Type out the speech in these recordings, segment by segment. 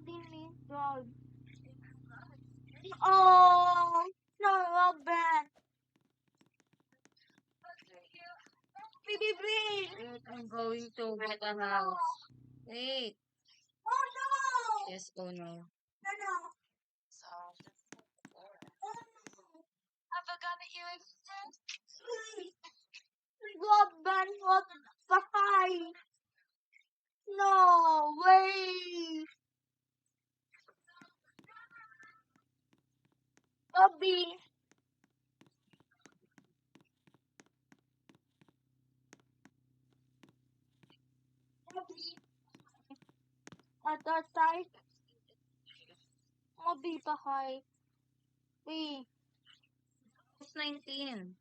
Dini, God. Oh, no, Robin. Baby, please. Wait, I'm going to get a house. Wait. Oh, no. Yes, oh no. No, no. I forgot that you exist. Please. Robin, what the hell? No, wait. Bobby. Other side. Bobby, bahay. Wait. It's 19.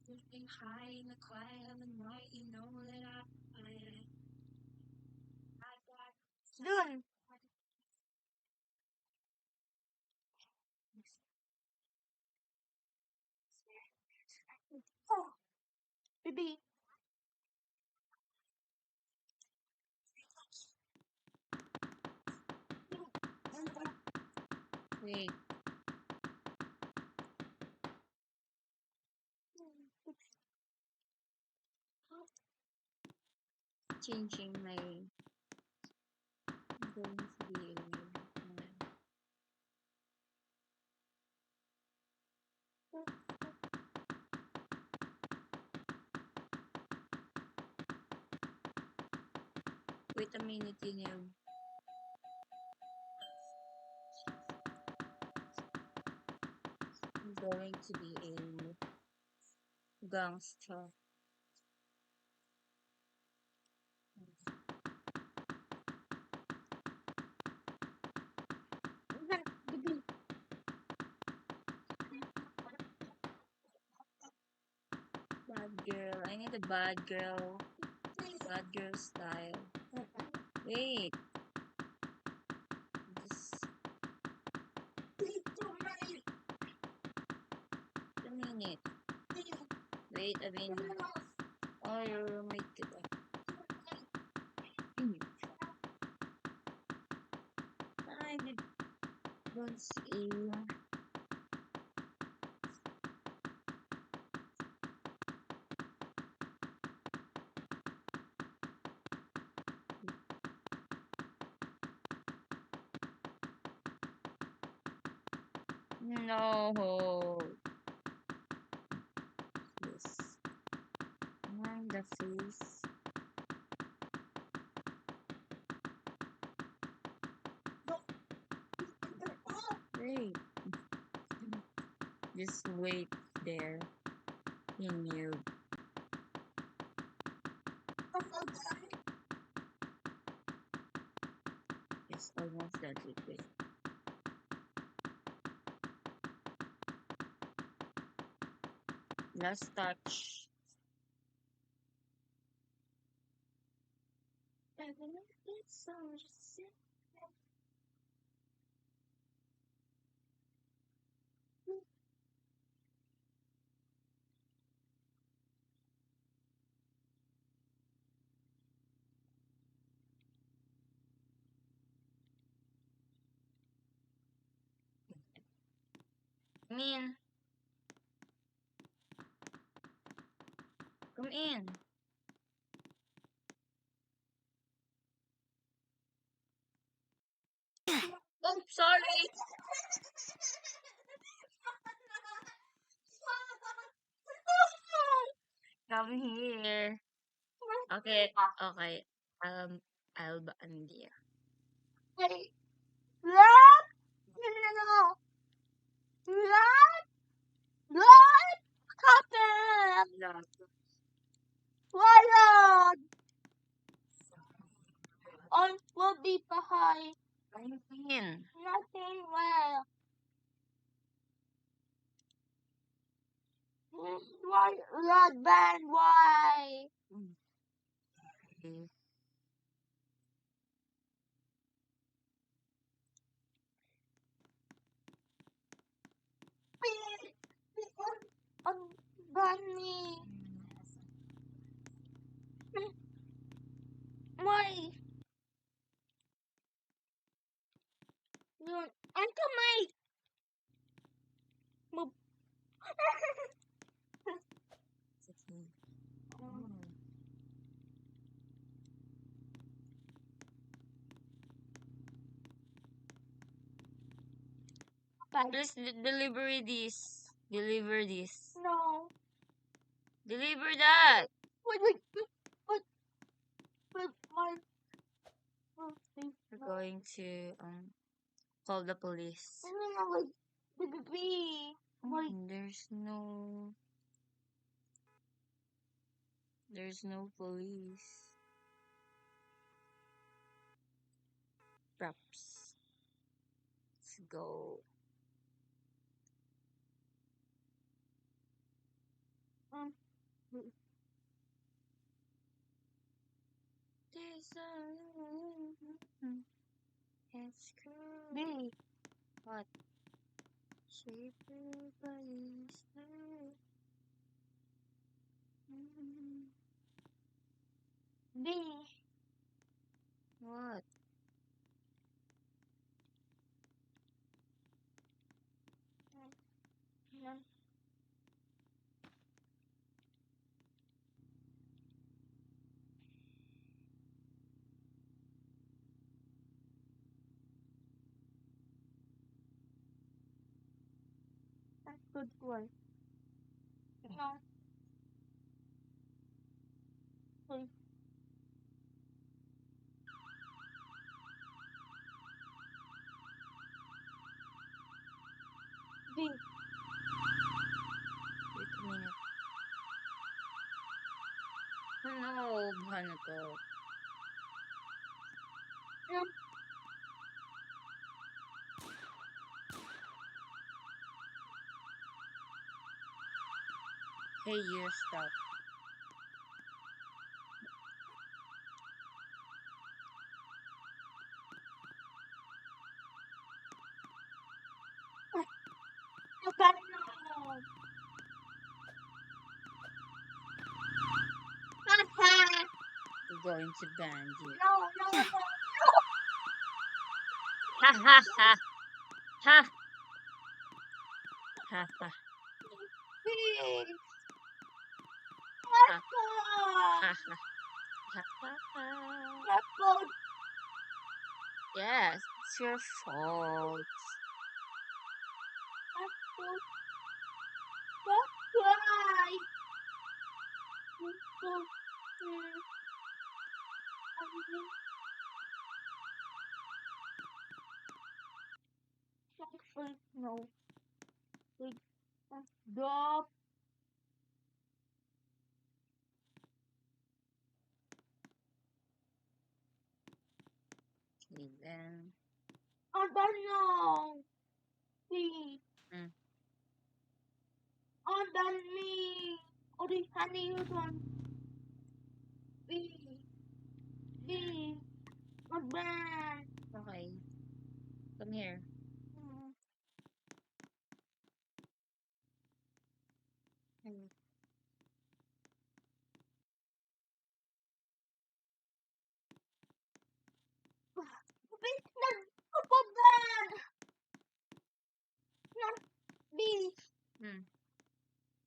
Something high in the quiet of the night, you know that I Dun. Oh, baby. Wait, changing my going to be in wait a minute, you know. I'm going to be a gangster. Baby. Bad girl. I need a bad girl. Bad girl style. Wait. Just a minute. Wait a minute. Oh, your roommate kita. I don't see. No. Yes. And the face. Wait. Just wait there. In you. It's almost that liquid. Last touch. Come in. Come in. Oh, sorry. Come here. Okay. Okay. I'll ban you. Hey. What? No. What? What happened? Love. What? On will be behind. Come in. Nothing well. Why? Red band? Why? Okay. than me. Why? Yun. Ang kamay. Mab- Sige. Oh. Please deliver this. Deliver this. No. Deliver that. Wait. My. We're going to call the police. Wait. Baby. Wait. There's no police. Props. Let's go. There's it's cool. B. What? Shape your body slow. B. What? That's good one. No. Wait. B. Wait a minute. Ano, buhan na to. Yun. Hey, you stop. We're going to ban you. No. Ha ha ha. Ha. Ha ha. Please. Ha. Let's go. Ha ha. Ha ha ha. Let's go. Yes, it's your fault. Let's go. Let's try. Let's go. No. Wait. Stop. Okay, then. I don't know. Please. Mm. I don't me. Or the honey you don't. Please. Not bad. Okay. Come here. Mm. Please, not bad. Not be. Hmm.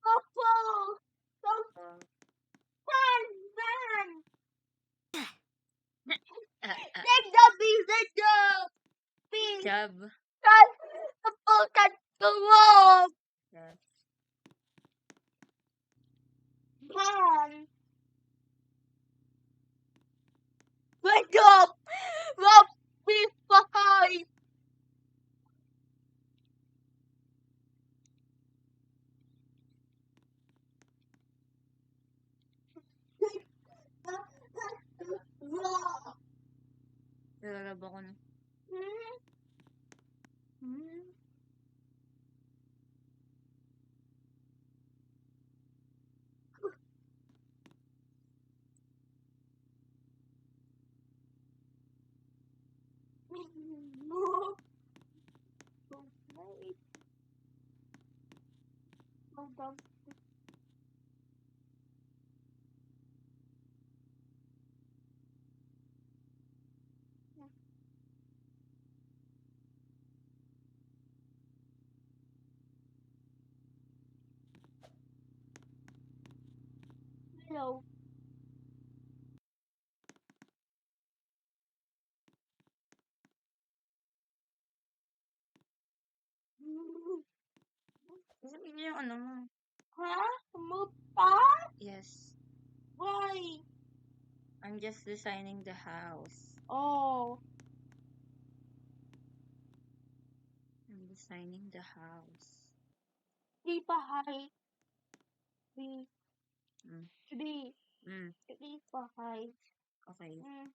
Couple. So Oh. ban. Uh, Take the please. Job. That's the wrong. Yes. Ban. Wake up. Rob me behind. Wrong. Lalaba ko na. No. Hold on. Hello. Sabihin yung ano mo. Ha? Move pa? Yes. Why? I'm just designing the house. Oh. I'm designing the house. Di bahay. Di. Mm. Di. Mm. Di bahay. Okay. Mm.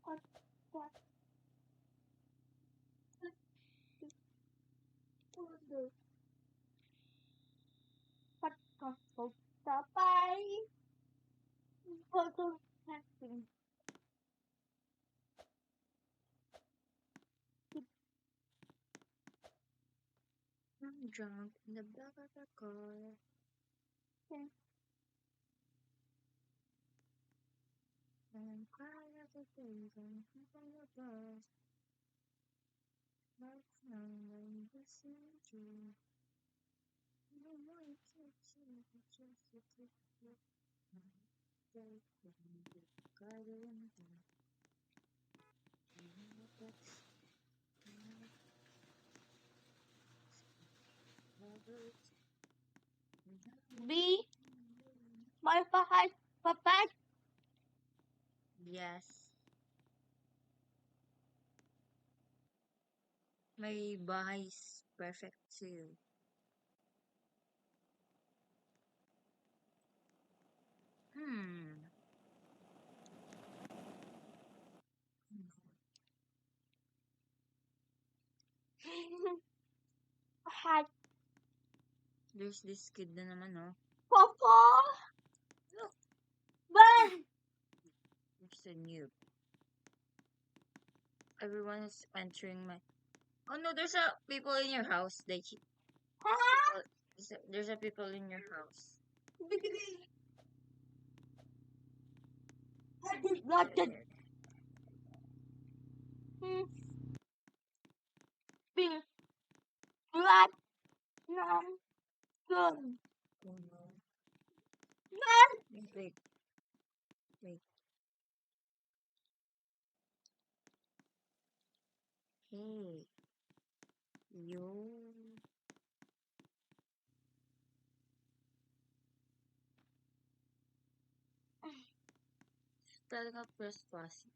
What? What? What? What? Bye. Photo testing. I'm drunk in the back of the car. I'm crying at the things I'm thinking about. That's not when you see you. No more you can't see the just to take you. Take you. Got it in the B. My bahay. Bahay. Yes. My bahay's perfect too. Hmm. Bahay. There's this kid na naman, oh. Popo. Look, Ben. there's a noob. Everyone is entering my... Oh no, there's a people in your house. They keep... Ha? There's a people in your house. I did not get big black non gun. Oh no. Non Wait, wait. Hey, you. Talaga trespassing.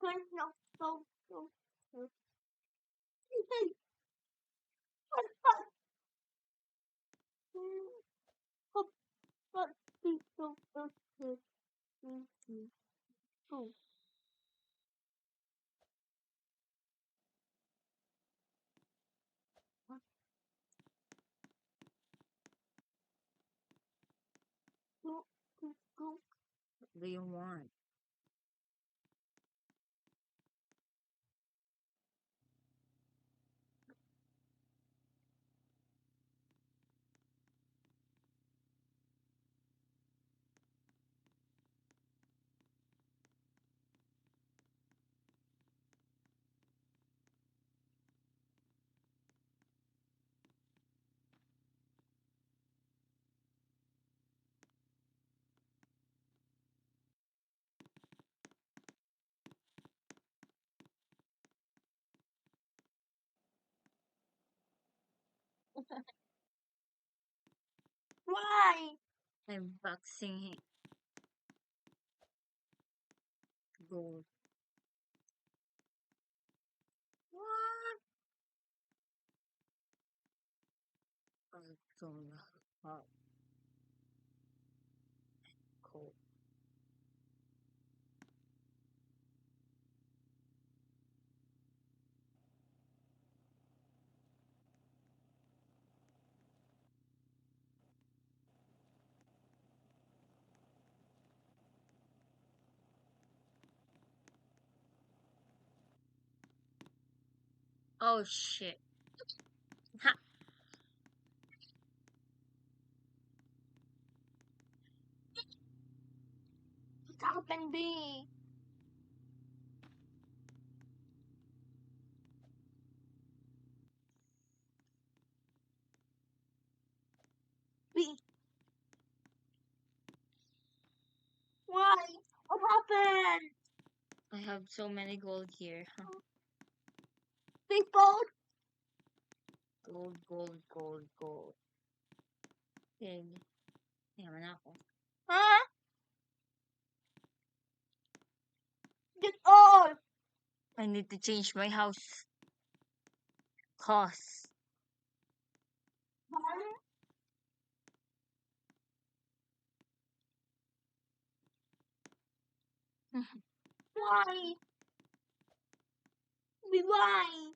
gun no so. But people so. Go. What do you want? Why? I'm boxing gold. What? I don't know. Hot, cold. Oh shit. Ha! What happened, B? B. Why? What happened? I have so many gold here. People? Gold, gold, gold, gold. Pig. Yaman ako. Huh? Get all. I need to change my house. Cause. Why? B, why?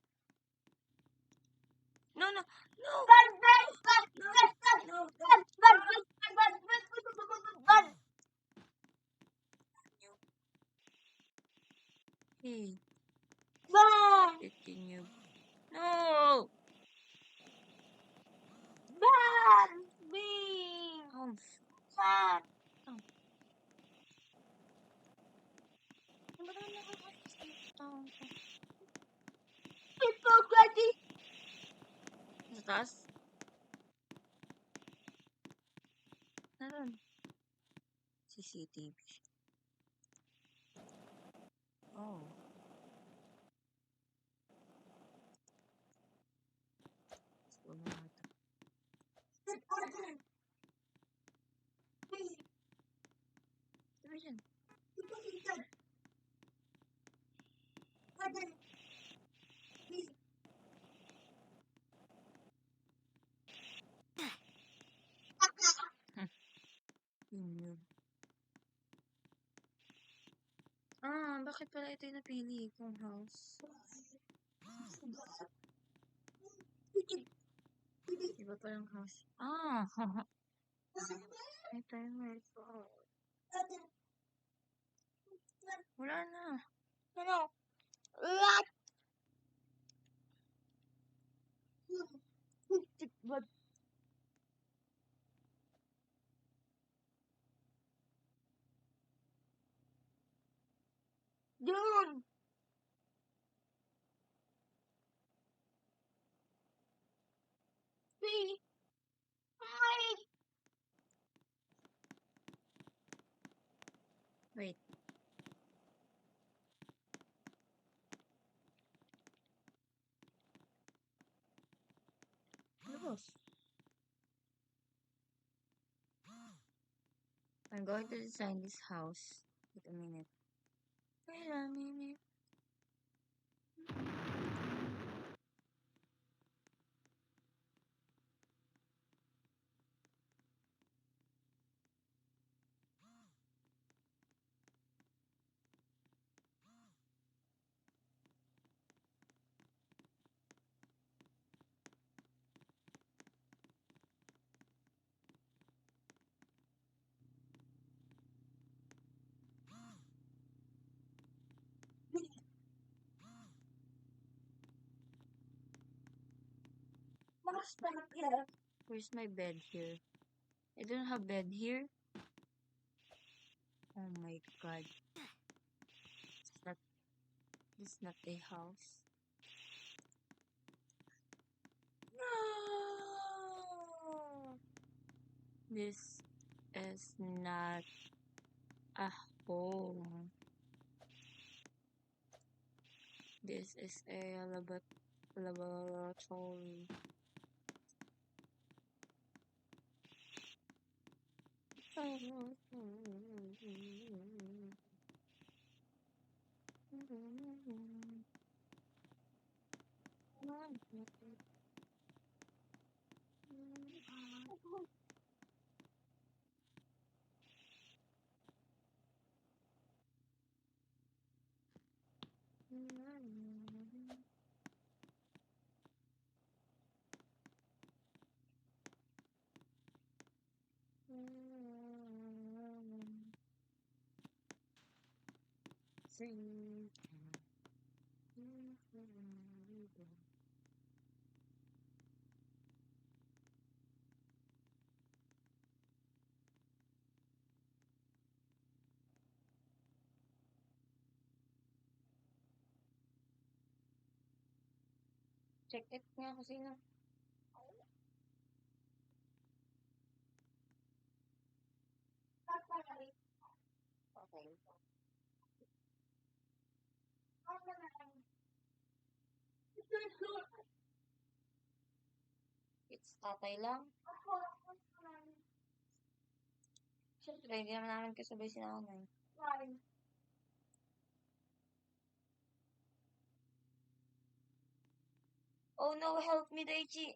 No, no, no! Hey, Ban! can you? No! Ban! B! Oh, Ban! People ready? sa taas? Naroon. CCTV. Oh. So, na ito. Sabi dyan. Yun. Bakit pala ito yung napili kong house? Iba pa yung house. Ito yung wala na. Ano? What? What? Dun! See? Wait. Tapos. I'm going to design this house. Wait a minute. Wait a minute. Where's my bed here? I don't have bed here. Oh my god. This is not a house. No! This is not a home. This is a laboratory. Sing. Check it nga kung sino. Okay. It's tatay lang. Siyempre, hindi naman namin kasabay si nanay. Oh no, help me, Daichi.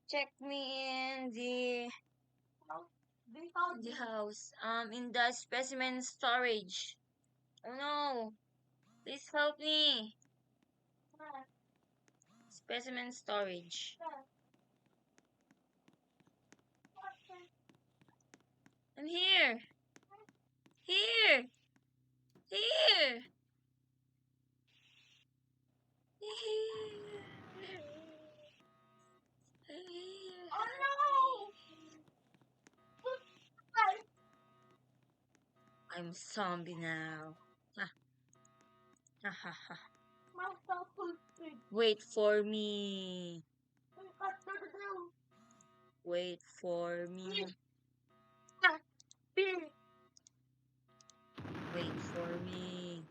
Check me in the house. In the specimen storage. Oh no, please help me. Specimen storage. I'm here. Here. Here. Oh no! I'm zombie now. Ha ha ha ha. Wait for me. Wait for me. Wait for me. Wait for me.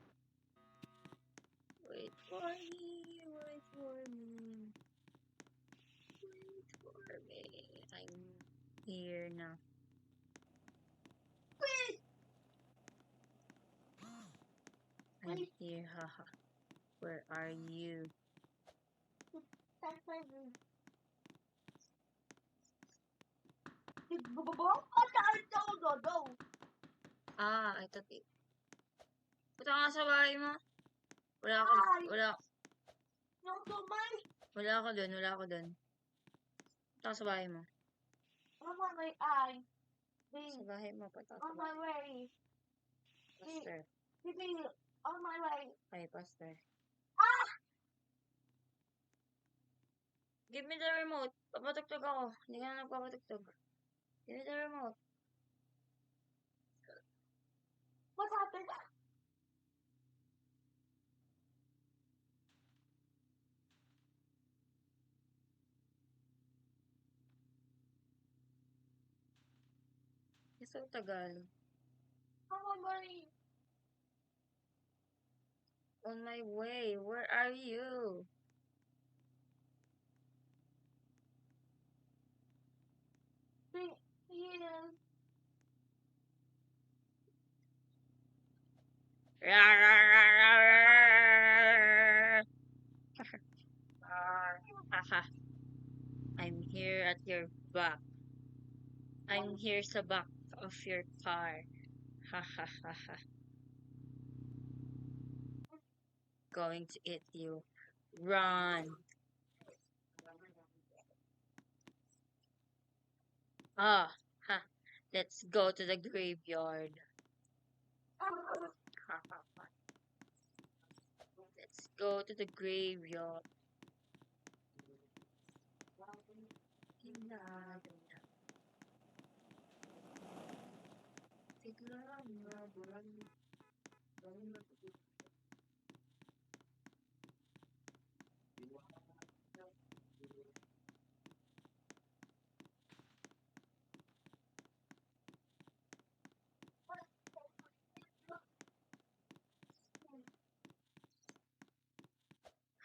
Wait for me. Wait for me. I'm here now. I'm here, haha. Where are you? Ah, I thought it. Punta ka nga sa bahay mo. Wala ako. Wala ako dun. Punta ka sa bahay mo. Sa bahay mo, punta ka sa bahay. Pastor. On my way. Ay, Pastor. Give me the remote. Papatugtog ako. Hindi ka na nagpapatugtog. Give me the remote. What happened? It's so tagal. On my way. On my way. Where are you? Here. I'm here at your back. I'm here sa back of your car. Ha ha ha ha. Going to eat you. Run. Ah, ha. Let's go to the graveyard. Ha ha ha. Let's go to the graveyard.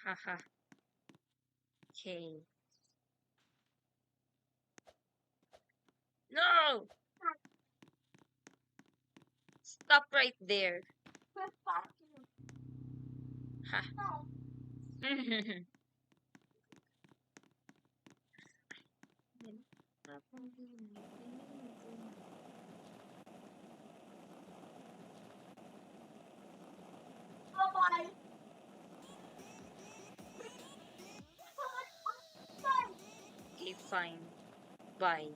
Haha. Okay. No! Stop right there. Ha. Bye-bye. Okay, fine. Bye.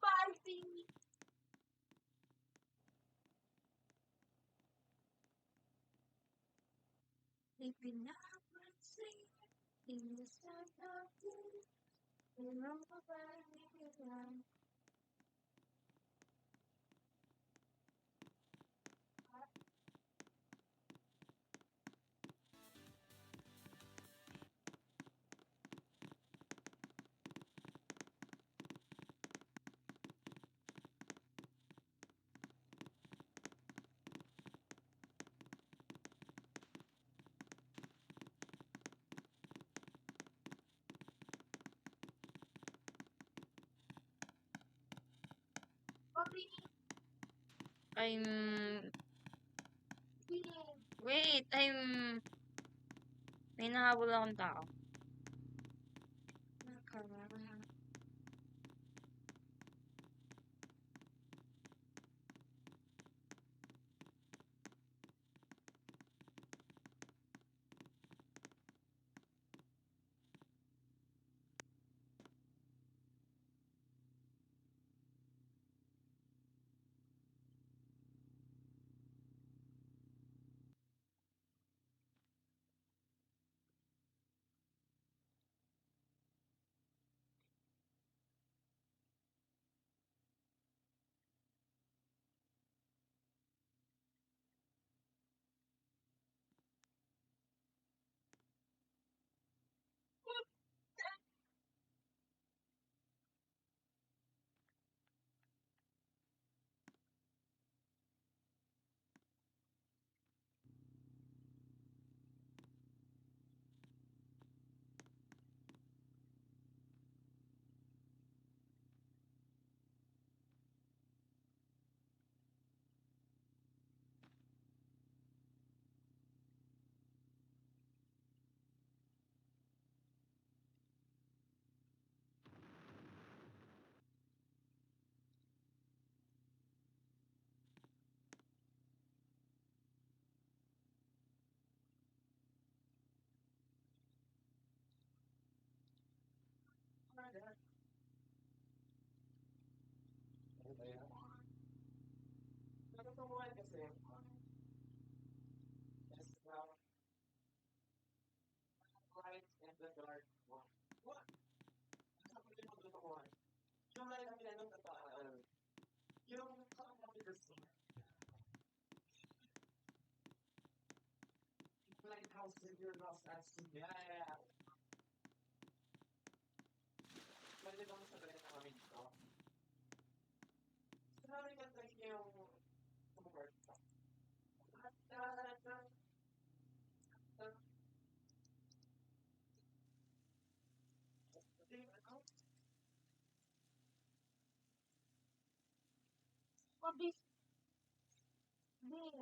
Bye, baby. In the start of day, in the morning, Papi, I'm... tingin. Wait, I'm... May nahabol akong tao. Papi, tingin.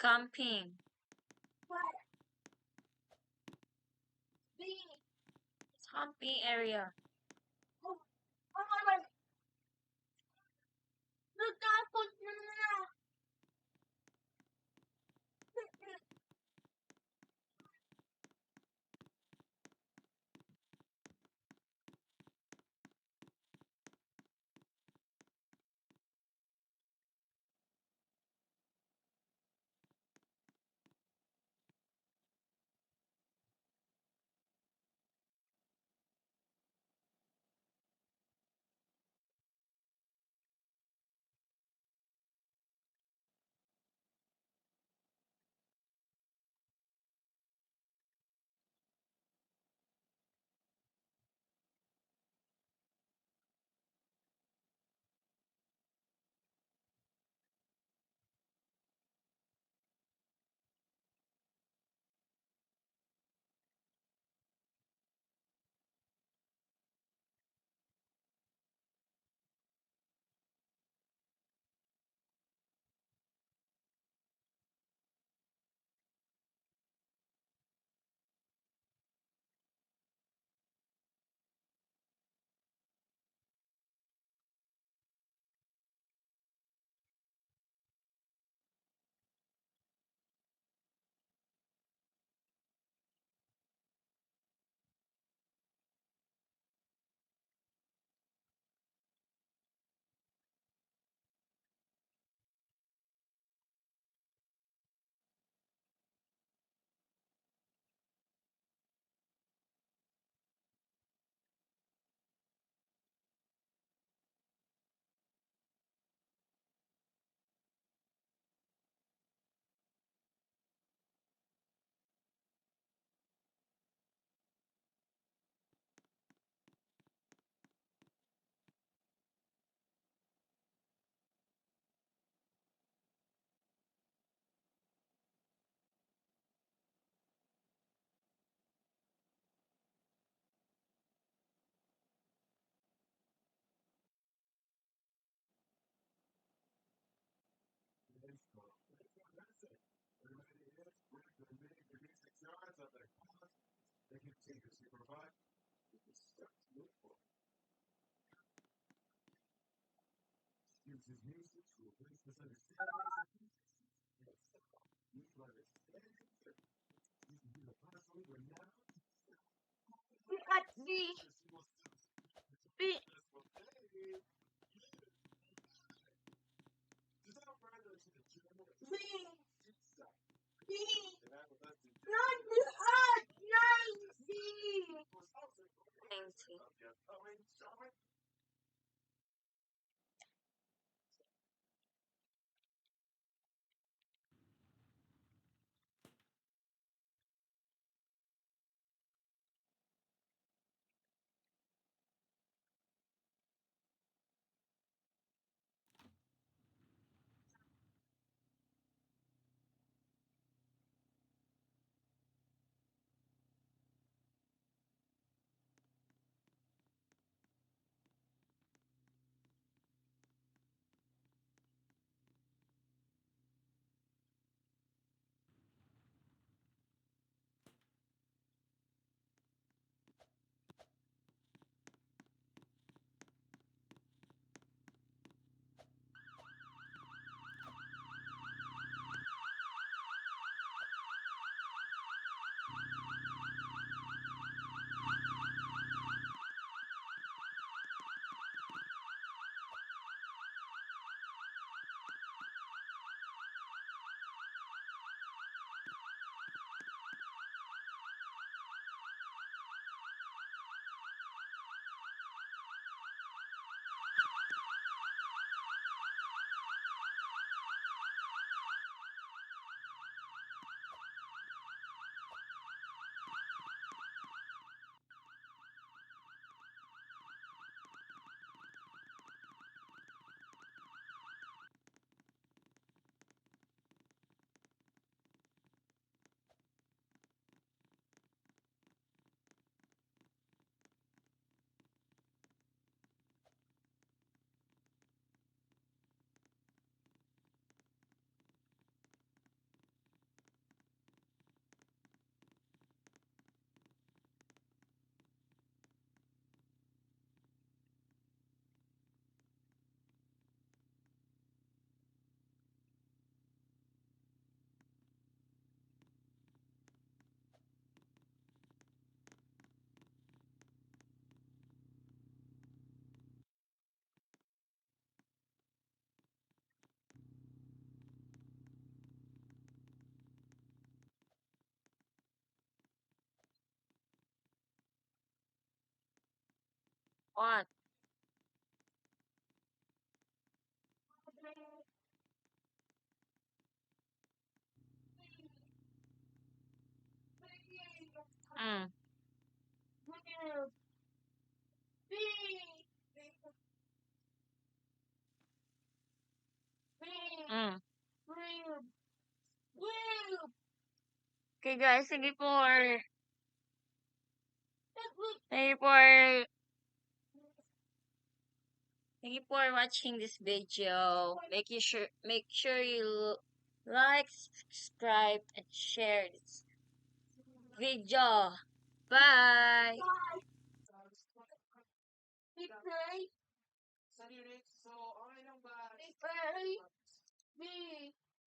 camping. What? B. Camping area. Oh, oh my God. Natakot na. At B. B. B. B. Not the at 90. 90. What? Mm. Mm. Okay guys, thank you for thank you for watching this video. Make sure you like, subscribe, and share this video. Bye. Bye.